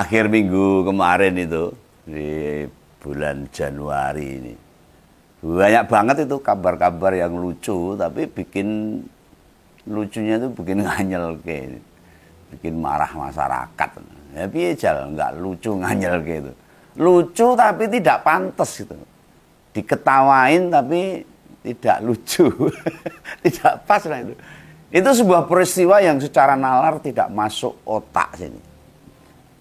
akhir minggu kemarin itu di bulan Januari ini banyak banget itu kabar-kabar yang lucu, tapi lucunya itu bikin nganyel kayak, bikin marah masyarakat. Ya piye jal, nggak lucu nganyel gitu. Lucu tapi tidak pantas gitu. Diketawain tapi tidak lucu. Tidak pas lah itu. Itu sebuah peristiwa yang secara nalar tidak masuk otak sini.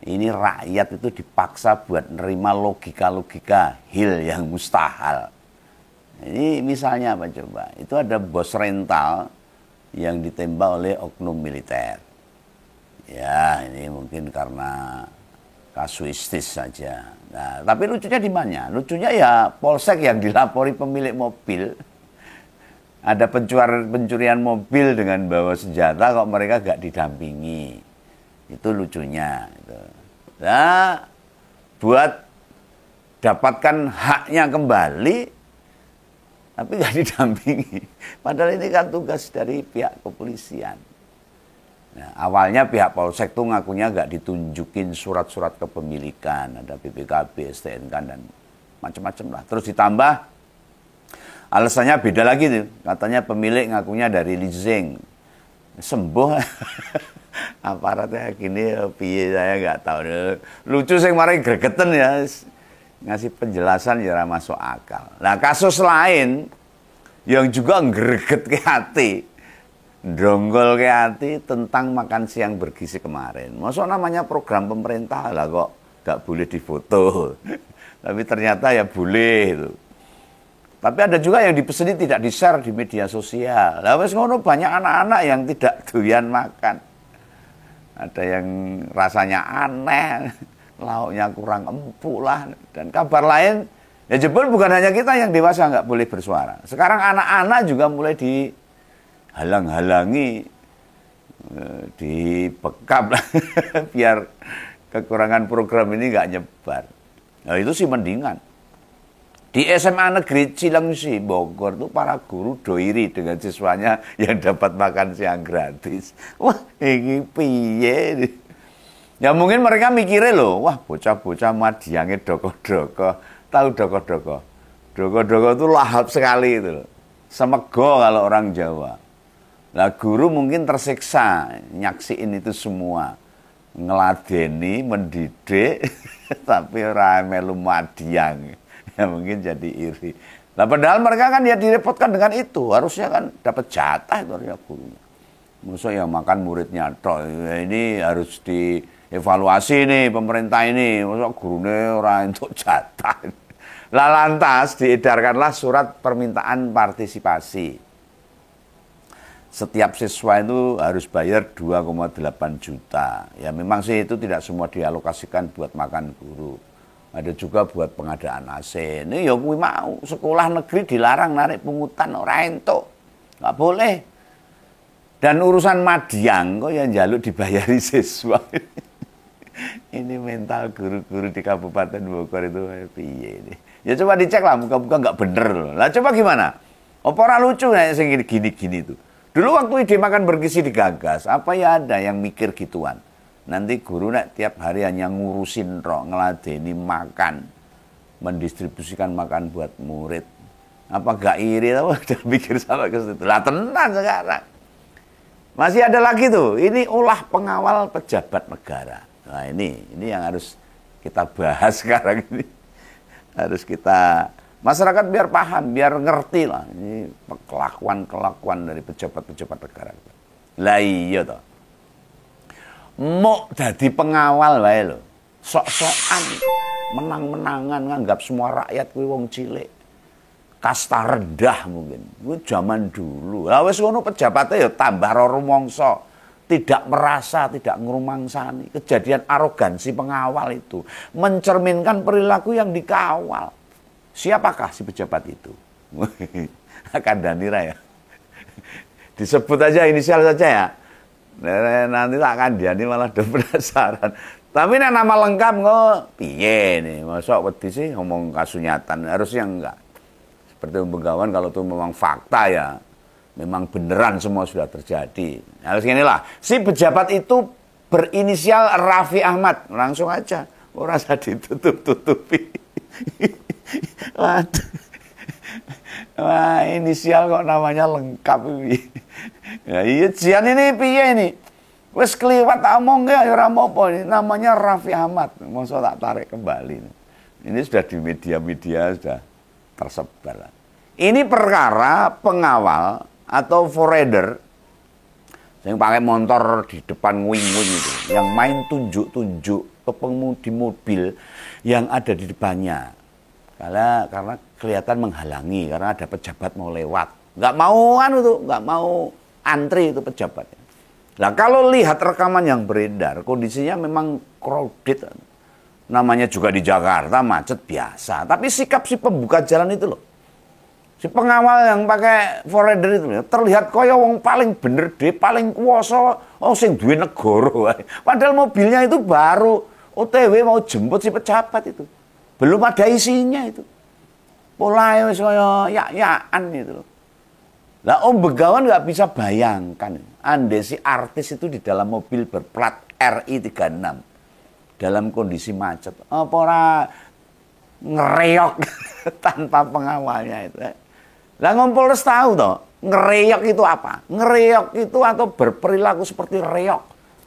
Ini rakyat itu dipaksa buat nerima logika-logika hil yang mustahil. Ini misalnya apa coba? Itu ada bos rental yang ditembak oleh oknum militer. Ya, ini mungkin karena kasuistis saja. Nah, tapi lucunya di mana? Lucunya ya polsek yang dilapori pemilik mobil. Ada pencurian mobil dengan bawa senjata, kok mereka gak didampingi. Itu lucunya. Nah, buat dapatkan haknya kembali, tapi gak didampingi. Padahal ini kan tugas dari pihak kepolisian. Nah, awalnya pihak polsek tuh ngakunya gak ditunjukin surat-surat kepemilikan. Ada BPKB, STNK, dan macam-macam lah. Terus ditambah, alasannya beda lagi tuh. Katanya pemilik ngakunya dari leasing. Sembuh. Aparatnya gini, piye saya nggak tahu. Lucu sih kemarin gregeten ya. Ngasih penjelasan ya masuk akal. Nah, kasus lain yang juga greget ke hati. Donggol ke hati tentang makan siang bergizi kemarin. Maksud namanya program pemerintah lah kok nggak boleh difoto. Tapi ternyata ya boleh itu. Tapi ada juga yang dipeseni tidak di-share di media sosial. Lah wis ngono banyak anak-anak yang tidak doyan makan. Ada yang rasanya aneh, lauknya kurang empuk lah. Dan kabar lain, ya jebol bukan hanya kita yang dewasa nggak boleh bersuara. Sekarang anak-anak juga mulai dihalang-halangi, dibekap lah, biar kekurangan program ini nggak nyebar. Nah itu sih mendingan. Di SMA Negeri Cilengsi, Bogor tuh para guru doiri dengan siswanya yang dapat makan siang gratis. Wah, ini piye. Ya mungkin mereka mikirnya loh, wah bocah-bocah madiange doko-doko. Tahu doko-doko? Doko-doko itu lahap sekali itu loh. Semego kalau orang Jawa. Lah guru mungkin tersiksa nyaksiin itu semua. Ngeladeni, mendidik, tapi ora melu madiang. Ya mungkin jadi iri. Nah padahal mereka kan ya direpotkan dengan itu. Harusnya kan dapat jatah itu harusnya gurunya. Maksudnya yang makan muridnya toh. Ini harus dievaluasi nih pemerintah ini. Maksudnya gurunya orang untuk jatah. Lah lantas diedarkanlah surat permintaan partisipasi. Setiap siswa itu harus bayar 2,8 juta. Ya memang sih itu tidak semua dialokasikan buat makan guru. Ada juga buat pengadaan AC. Ini ya kuwi mau sekolah negeri dilarang narik pungutan ora entuk. Enggak boleh. Dan urusan madiang kok yang njaluk dibayari siswa. Ini mental guru-guru di Kabupaten Bogor itu piye ini. Ya coba dicek lah muka-muka enggak bener loh. Lah coba gimana? Apa ora lucu nek sing gini-gini tuh. Dulu waktu ide makan bergizi digagas, apa ya ada yang mikir gituan? Nanti guru nek tiap hari hanya ngurusin roh, ngeladeni makan, mendistribusikan makan buat murid. Apa gak iri tau? Udah pikir sampai ke situ. Lah tenang sekarang. Masih ada lagi tuh, ini ulah pengawal pejabat negara. Nah ini yang harus kita bahas sekarang ini. Harus kita, masyarakat biar paham, biar ngerti lah. Ini kelakuan-kelakuan dari pejabat-pejabat negara. Lah iya toh. Mau jadi pengawal wae lho. Sok-sokan menang-menangan nganggap semua rakyat kuwi wong cilik. Kasta rendah mungkin. Kuwi zaman dulu. Lah wis ngono pejabatnya ya tambah rumangsa, tidak merasa, tidak ngrumangsani. Kejadian arogansi pengawal itu mencerminkan perilaku yang dikawal. Siapakah si pejabat itu? Akan Danira ya. Disebut aja inisial saja ya. Nanti tak akan dia ini malah udah penasaran. Tapi ini nama lengkap kok piye nih, masa wedi sih ngomong kasunyatan, harusnya enggak. Seperti Begawan kalau itu memang fakta ya, memang beneran semua sudah terjadi. Harus inilah, si pejabat itu berinisial Raffi Ahmad, langsung aja, ora usah ditutup-tutupi. Waduh. Wah, inisial kok namanya lengkap ini. Ya iya, Jian ini piye ini? Wes kliwat tak omong ya ora apa ini. Namanya Raffi Ahmad. Mosok tak tarik kembali. Ini sudah di media-media sudah tersebar. Ini perkara pengawal atau forerunner yang pakai motor di depan wing-wing itu, yang main tunjuk-tunjuk ke pengemudi mobil yang ada di depannya. Karena kelihatan menghalangi, karena ada pejabat mau lewat. Nggak mau nggak mau antri itu pejabatnya. Nah kalau lihat rekaman yang beredar, kondisinya memang crowded. Namanya juga di Jakarta, macet biasa. Tapi sikap si pembuka jalan itu loh. Si pengawal yang pakai forerunner itu terlihat kaya wong paling bener deh, paling kuwasa, sing duwe negara. Padahal mobilnya itu baru OTW mau jemput si pejabat itu. Belum ada isinya itu. Polanya wis kaya yak-yakan gitu. Lah Om Begawan nggak bisa bayangkan, andai si artis itu di dalam mobil berplat RI 36 dalam kondisi macet, apa ora ngereok tanpa pengawalnya itu. Lah Kompolres tahu toh, ngereok itu apa? Ngereok itu atau berperilaku seperti reok.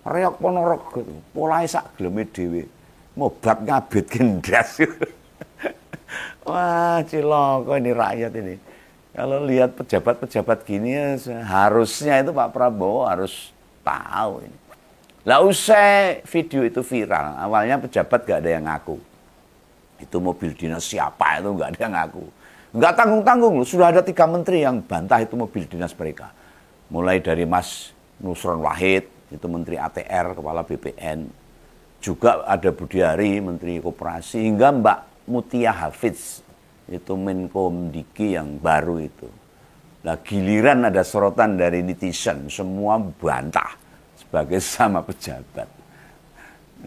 Reok Ponorogo itu, polanya sak geleme dhewe. Mobat ngabit gendas. Wah, ciloko ini rakyat ini. Kalau lihat pejabat-pejabat gini ya, harusnya itu Pak Prabowo harus tahu ini. Lah usai video itu viral, awalnya pejabat gak ada yang ngaku. Itu mobil dinas siapa itu gak ada yang ngaku. Gak tanggung-tanggung, sudah ada 3 menteri yang bantah itu mobil dinas mereka. Mulai dari Mas Nusron Wahid, itu Menteri ATR, Kepala BPN. Juga ada Budiari, Menteri Koperasi, hingga Mbak Mutia Hafiz, itu Menkomdiki yang baru itu. Nah giliran ada sorotan dari netizen, semua bantah sebagai sama pejabat.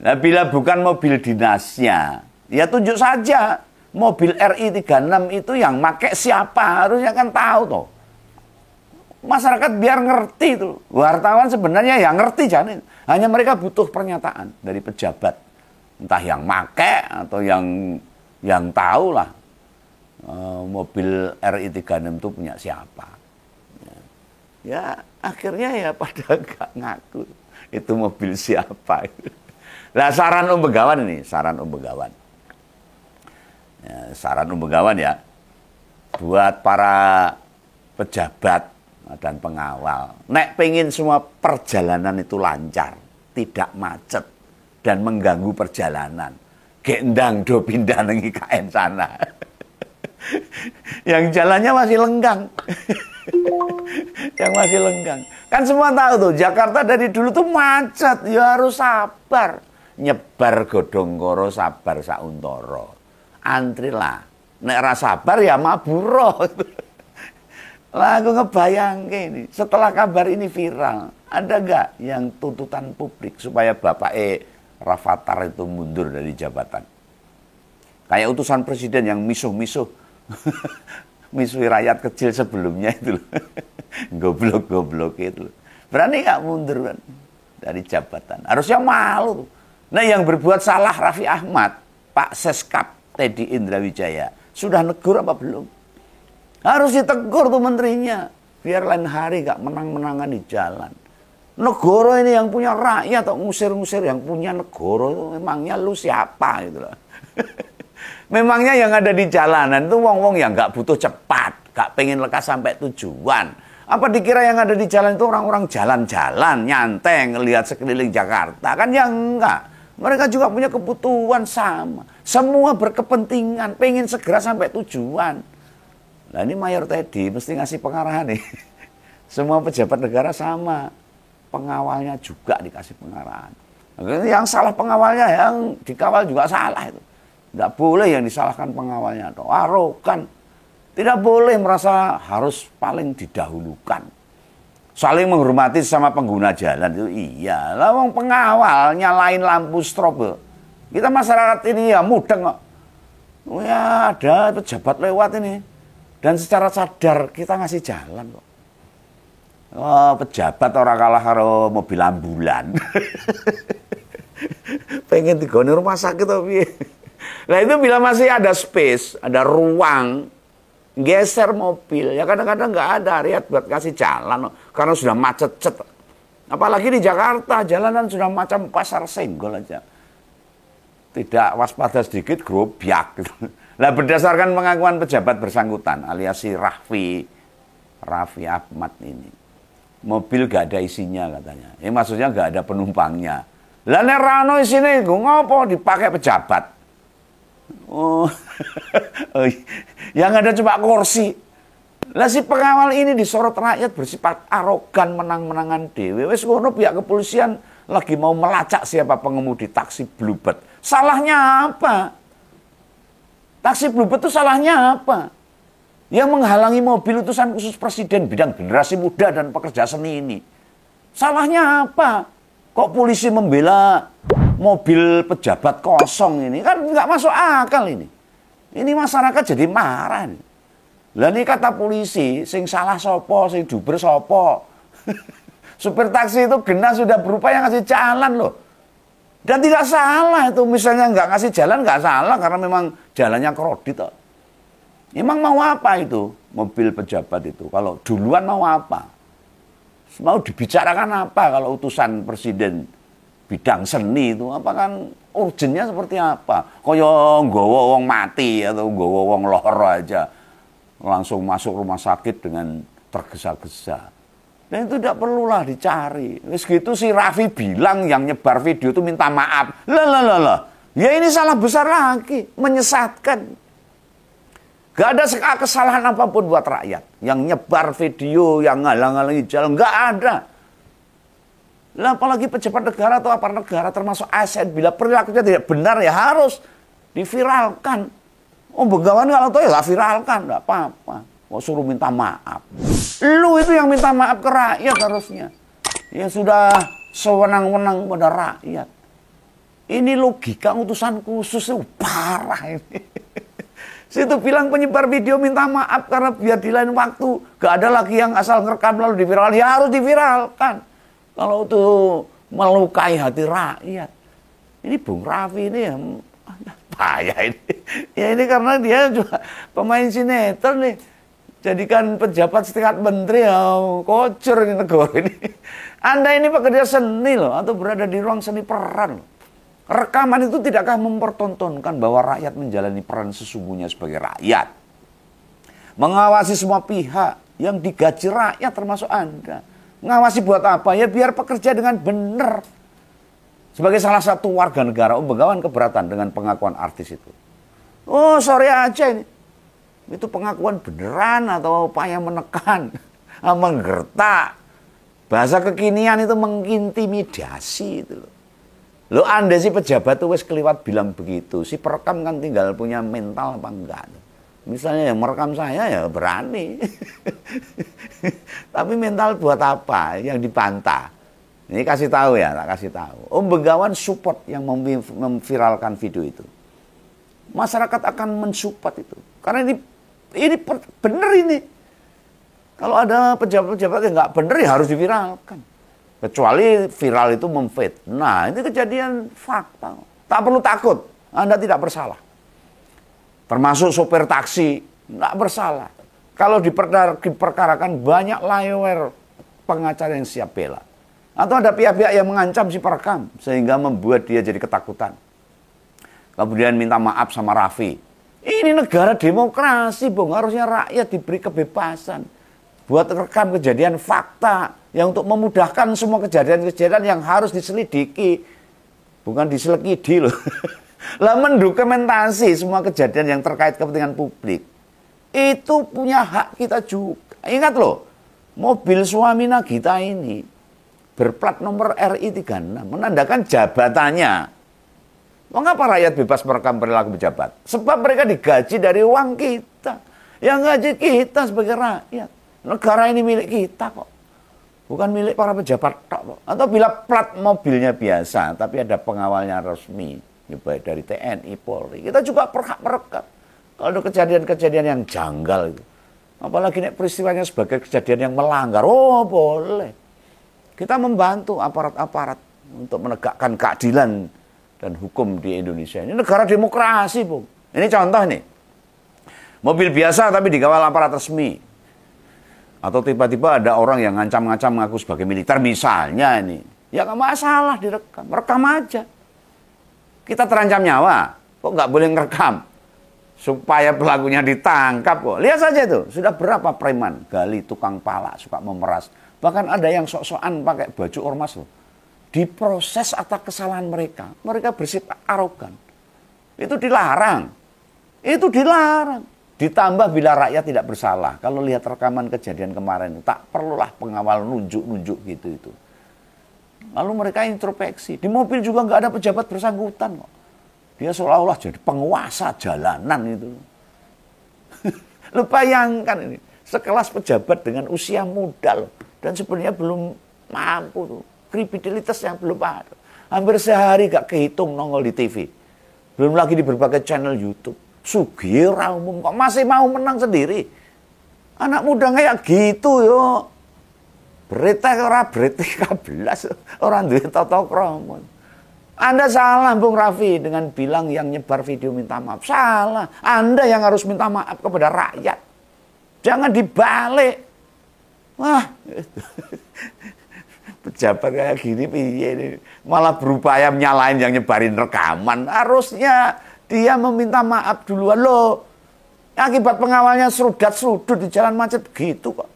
Nah bila bukan mobil dinasnya, ya tunjuk saja mobil RI 36 itu yang make siapa, harusnya kan tahu toh. Masyarakat biar ngerti itu. Wartawan sebenarnya yang ngerti jangan. Hanya mereka butuh pernyataan dari pejabat. Entah yang make atau yang tahu lah mobil RI 36 itu punya siapa. Ya akhirnya ya pada gak ngaku itu mobil siapa. Nah saran Om Begawan ini, saran Om Begawan. Ya, saran Om Begawan ya, buat para pejabat dan pengawal, nek pengen semua perjalanan itu lancar, tidak macet dan mengganggu perjalanan, gendang do pindah nang IKN sana. Yang jalannya masih lenggang. Yang masih lenggang. Kan semua tahu tuh, Jakarta dari dulu tuh macet, ya harus sabar. Nyebar godhong karo sabar sauntara. Antrilah. Nek ra sabar ya maburo. Lah aku ngebayang ini, setelah kabar ini viral, ada gak yang tuntutan publik supaya Bapak Rafathar itu mundur dari jabatan? Kayak utusan presiden yang misuh-misuh, misuhi rakyat kecil sebelumnya itu loh. Goblok-goblok itu loh. Berani gak mundur kan dari jabatan? Harusnya malu. Nah yang berbuat salah Raffi Ahmad, Pak Seskap Teddy Indrawijaya, sudah negur apa belum? Harus ditegur tuh menterinya, biar lain hari gak menang-menangan di jalan. Negara ini yang punya rakyat atau ngusir-ngusir yang punya negara itu memangnya lu siapa gitu loh. Memangnya yang ada di jalanan itu wong-wong yang gak butuh cepat, gak pengen lekas sampai tujuan. Apa dikira yang ada di jalan itu orang-orang jalan-jalan, nyantai, ngelihat sekeliling Jakarta? Kan ya enggak. Mereka juga punya kebutuhan sama. Semua berkepentingan, pengen segera sampai tujuan. Nah ini Mayor Teddy mesti ngasih pengarahan nih. Semua pejabat negara sama. Pengawalnya juga dikasih pengarahan. Yang salah pengawalnya, yang dikawal juga salah itu. Tidak boleh yang disalahkan pengawalnya. Arogan. Tidak boleh merasa harus paling didahulukan. Saling menghormati sama pengguna jalan itu iya. Lah wong pengawal nyalain lampu strobe. Kita masyarakat ini ya mudeng kok. Oh ya ada pejabat lewat ini. Dan secara sadar kita ngasih jalan kok. Oh, pejabat orang kalah karo mobil ambulan. Pengen digone rumah sakit tapi. Nah itu bila masih ada space, ada ruang, geser mobil. Ya kadang-kadang nggak ada area buat kasih jalan, karena sudah macet-cet. Apalagi di Jakarta, jalanan sudah macam pasar senggol aja. Tidak waspada sedikit, grobiak. Gitu. Nah berdasarkan pengakuan pejabat bersangkutan, alias si Raffi Ahmad ini, mobil gak ada isinya katanya. Ini maksudnya gak ada penumpangnya. Lah nek rano isine ngopo dipakai pejabat? Oh. Yang ada cuma kursi. Lah si pengawal ini disorot rakyat bersifat arogan, menang-menangan dewe. Wis ngono pihak kepolisian lagi mau melacak siapa pengemudi taksi Bluebird. Salahnya apa? Taksi Bluebird itu salahnya apa? Yang menghalangi mobil utusan khusus presiden bidang generasi muda dan pekerja seni ini. Salahnya apa? Kok polisi membela mobil pejabat kosong ini? Kan nggak masuk akal ini. Ini masyarakat jadi marah. Lah ini kata polisi, sing salah sopo, sing duber sopo. Supir taksi itu genah sudah berupaya ngasih jalan loh. Dan tidak salah itu, misalnya nggak ngasih jalan nggak salah karena memang jalannya kredit. Emang mau apa itu mobil pejabat itu? Kalau duluan mau apa? Mau dibicarakan apa kalau utusan presiden bidang seni itu? Apa kan urgennya seperti apa? Kaya nggawa wong mati atau nggawa wong lara aja langsung masuk rumah sakit dengan tergesa-gesa. Dan itu tidak perlulah dicari. Wis gitu si Raffi bilang yang nyebar video itu minta maaf. Lah. Ya ini salah besar lagi, menyesatkan. Gak ada kesalahan apapun buat rakyat. Yang nyebar video, yang ngalang-ngalangi jalan, gak ada. Lah apalagi pejabat negara atau aparat negara termasuk ASN, bila perilakunya tidak benar ya harus diviralkan. Oh Begawan kalau tahu ya gak viralkan, gak apa-apa. Mau suruh minta maaf. Lu itu yang minta maaf ke rakyat harusnya. Yang sudah sewenang-wenang pada rakyat. Ini logika utusan khusus itu parah ini. Situ bilang penyebar video minta maaf karena biar di lain waktu gak ada lagi yang asal ngerekam lalu diviralkan. Ya harus diviralkan. Kalau itu melukai hati rakyat. Ini Bung Raffi ini ya payah ini. Ya ini karena dia juga pemain sinetron nih. Jadikan pejabat setingkat menteri ya kocor ini negara ini. Anda ini pekerja seni loh atau berada di ruang seni peran loh. Rekaman itu tidakkah mempertontonkan bahwa rakyat menjalani peran sesungguhnya sebagai rakyat? Mengawasi semua pihak yang digaji rakyat termasuk Anda. Ngawasi buat apa? Ya biar pekerja dengan benar. Sebagai salah satu warga negara, Begawan keberatan dengan pengakuan artis itu. Oh sorry aja ini. Itu pengakuan beneran atau upaya menekan, menggertak. Bahasa kekinian itu mengintimidasi itu loh. Lo Anda si pejabat tuh wes keliwat bilang begitu. Si perekam kan tinggal punya mental apa enggak. Misalnya yang merekam saya ya berani. Tapi mental buat apa? Yang dibantah. Ini kasih tahu ya, tak kasih tahu. Begawan support yang memviralkan video itu. Masyarakat akan mensupport itu. Karena ini benar ini. Kalau ada pejabat-pejabat yang nggak benar ya harus diviralkan. Kecuali viral itu memfitnah. Ini kejadian fakta. Tak perlu takut. Anda tidak bersalah. Termasuk sopir taksi. Nggak bersalah. Kalau diperkarakan banyak lawyer pengacara yang siap bela. Atau ada pihak-pihak yang mengancam si perekam. Sehingga membuat dia jadi ketakutan. Kemudian minta maaf sama Raffi. Ini negara demokrasi, Bung. Harusnya rakyat diberi kebebasan. Buat rekam kejadian fakta. Yang untuk memudahkan semua kejadian-kejadian yang harus diselidiki. Bukan diselekidi loh. Lah mendokumentasi semua kejadian yang terkait kepentingan publik. Itu punya hak kita juga. Ingat loh. Mobil suami Nagita ini. Berplat nomor RI 36. Menandakan jabatannya. Mengapa rakyat bebas merekam perilaku pejabat? Sebab mereka digaji dari uang kita. Yang gaji kita sebagai rakyat. Negara ini milik kita kok. Bukan milik para pejabat kok. Atau bila plat mobilnya biasa, tapi ada pengawalnya resmi. Baik dari TNI, Polri. Kita juga berhak merekam. Kalau ada kejadian-kejadian yang janggal itu. Apalagi nek peristiwanya sebagai kejadian yang melanggar, oh boleh. Kita membantu aparat-aparat untuk menegakkan keadilan dan hukum di Indonesia. Ini negara demokrasi, Bu. Ini contoh nih. Mobil biasa tapi dikawal aparat resmi. Atau tiba-tiba ada orang yang ngancam-ngancam mengaku sebagai militer misalnya ini. Ya nggak masalah direkam, rekam aja. Kita terancam nyawa, kok nggak boleh ngerekam? Supaya pelakunya ditangkap kok. Lihat saja itu, sudah berapa preman, gali, tukang pala, suka memeras. Bahkan ada yang sok-sokan pakai baju ormas loh. Diproses atas kesalahan mereka. Mereka bersifat arogan. Itu dilarang. Itu dilarang. Ditambah bila rakyat tidak bersalah. Kalau lihat rekaman kejadian kemarin, tak perlulah pengawal nunjuk-nunjuk gitu itu. Lalu mereka introspeksi. Di mobil juga nggak ada pejabat bersangkutan kok. Dia seolah-olah jadi penguasa jalanan itu. Lu bayangkan ini. Sekelas pejabat dengan usia muda loh. Dan sebenarnya belum mampu tuh. Kredibilitas yang belum ada. Hampir sehari gak kehitung nongol di TV. Belum lagi di berbagai channel YouTube. Sugira umum kok masih mau menang sendiri. Anak muda kayak gitu yo. Berita kabelas. Orang duit tata krama. Anda salah Bung Raffi dengan bilang yang nyebar video minta maaf. Salah. Anda yang harus minta maaf kepada rakyat. Jangan dibalik. Wah. Pejabat kayak gini malah berupaya menyalahin yang nyebarin rekaman. Harusnya dia meminta maaf duluan loh. Akibat pengawalnya serudat-serudut di jalan macet gitu kok.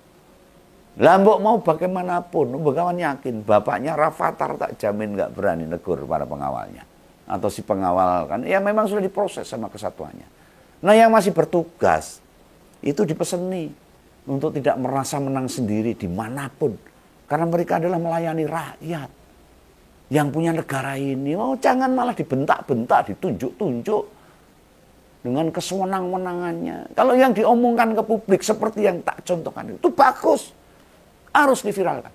Lambok mau bagaimanapun, bagaimana yakin bapaknya Rafathar tak jamin nggak berani negur para pengawalnya. Atau si pengawal kan, ya memang sudah diproses sama kesatuannya. Nah yang masih bertugas, itu dipeseni untuk tidak merasa menang sendiri dimanapun. Karena mereka adalah melayani rakyat yang punya negara ini. Oh jangan malah dibentak-bentak, ditunjuk-tunjuk dengan kesewenang-wenangannya. Kalau yang diomongkan ke publik seperti yang tak contohkan itu bagus. Harus diviralkan.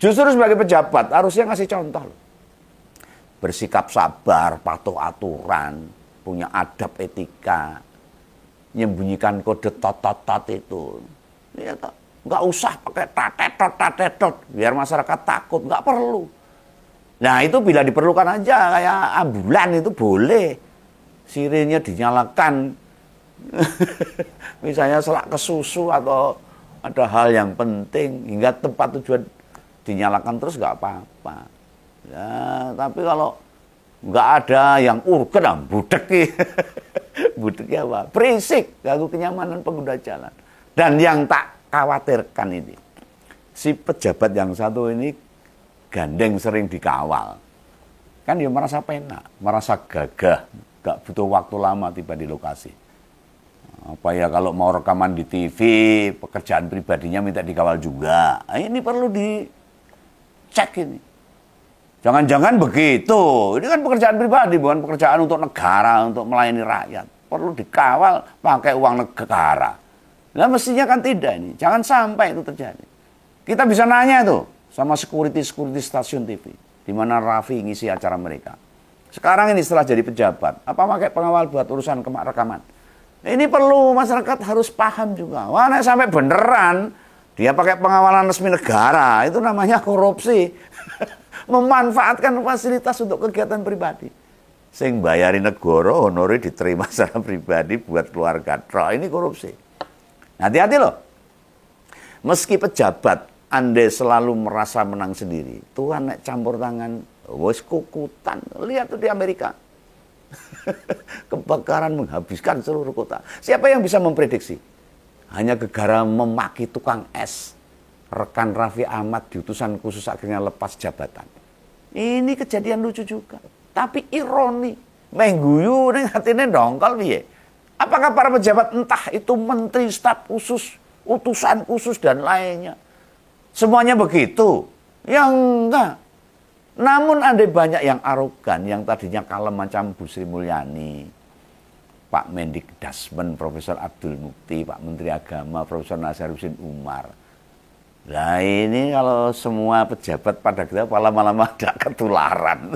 Justru sebagai pejabat harusnya ngasih contoh. Bersikap sabar, patuh aturan, punya adab etika, menyembunyikan kode tot itu. Ya, nggak usah pakai tatetot, biar masyarakat takut, nggak perlu. Nah itu bila diperlukan aja, kayak ambulan itu boleh. Sirinnya dinyalakan. Misalnya selak ke susu atau ada hal yang penting hingga tempat tujuan dinyalakan terus nggak apa-apa. Ya, tapi kalau nggak ada yang urgen, budek, budeknya apa? Berisik, ganggu kenyamanan pengguna jalan. Dan yang tak khawatirkan ini, si pejabat yang satu ini gandeng sering dikawal, kan dia merasa penak, merasa gagah, nggak butuh waktu lama tiba di lokasi. Apa ya kalau mau rekaman di TV, pekerjaan pribadinya minta dikawal juga. Nah, ini perlu dicek ini. Jangan-jangan begitu. Ini kan pekerjaan pribadi, bukan pekerjaan untuk negara, untuk melayani rakyat. Perlu dikawal pakai uang negara. Nah mestinya kan tidak ini. Jangan sampai itu terjadi. Kita bisa nanya tuh sama security stasiun TV. Di mana Raffi ngisi acara mereka. Sekarang ini setelah jadi pejabat, apa pakai pengawal buat urusan rekaman? Ini perlu masyarakat harus paham juga. Wah, nek sampai beneran dia pakai pengawalan resmi negara, itu namanya korupsi. Memanfaatkan fasilitas untuk kegiatan pribadi. Sing bayari negara, honore diterima secara pribadi buat keluarga. Ini korupsi. Hati-hati loh. Meski pejabat Anda selalu merasa menang sendiri, Tuhan nek campur tangan, wis kukutan. Lihat tuh di Amerika. Kebakaran menghabiskan seluruh kota. Siapa yang bisa memprediksi? Hanya gegara memaki tukang es. Rekan Raffi Ahmad di utusan khusus akhirnya lepas jabatan. Ini kejadian lucu juga. Tapi ironi. Mengguyu ning hatine dongkol piye? Apakah para pejabat entah itu menteri, staf khusus, utusan khusus dan lainnya semuanya begitu? Ya enggak. Namun ada banyak yang arogan, yang tadinya kalem macam Bu Sri Mulyani, Pak Mendikdasmen, Profesor Abdul Mukti, Pak Menteri Agama, Profesor Nazarudin Umar. Nah ini kalau semua pejabat pada kita lama-lama ada ketularan.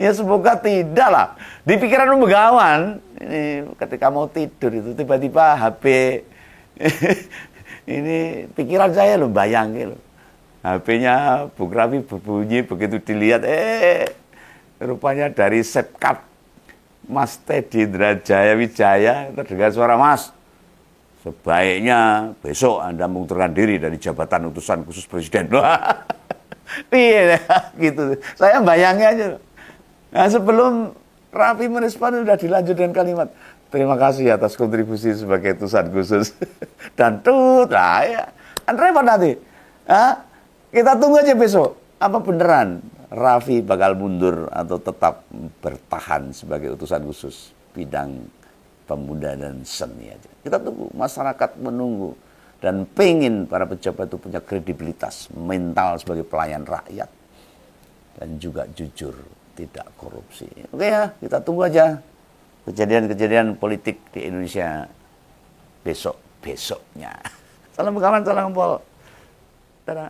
Ya semoga tidak lah. Di pikiran begawan, ini ketika mau tidur itu tiba-tiba HP ini pikiran saya loh, bayangin loh. HP-nya Bung Raffi berbunyi, begitu dilihat, rupanya dari Sepkap Mas Teddy Indrajaya Wijaya, terdengar suara, "Mas, sebaiknya besok Anda mengundurkan diri dari jabatan utusan khusus Presiden." Iya, gitu. Saya bayangin aja. Nah, sebelum Raffi merespon, sudah dilanjut dengan kalimat, "Terima kasih atas kontribusi sebagai utusan khusus." Dan lah ya, kan repot nanti. Hah? Kita tunggu aja besok. Apa beneran Raffi bakal mundur atau tetap bertahan sebagai utusan khusus bidang pemuda dan seni aja. Kita tunggu, masyarakat menunggu. Dan pengen para pejabat itu punya kredibilitas, mental sebagai pelayan rakyat. Dan juga jujur, tidak korupsi. Oke ya, kita tunggu aja kejadian-kejadian politik di Indonesia besok-besoknya. Salam kawan, salam pol. Dadah.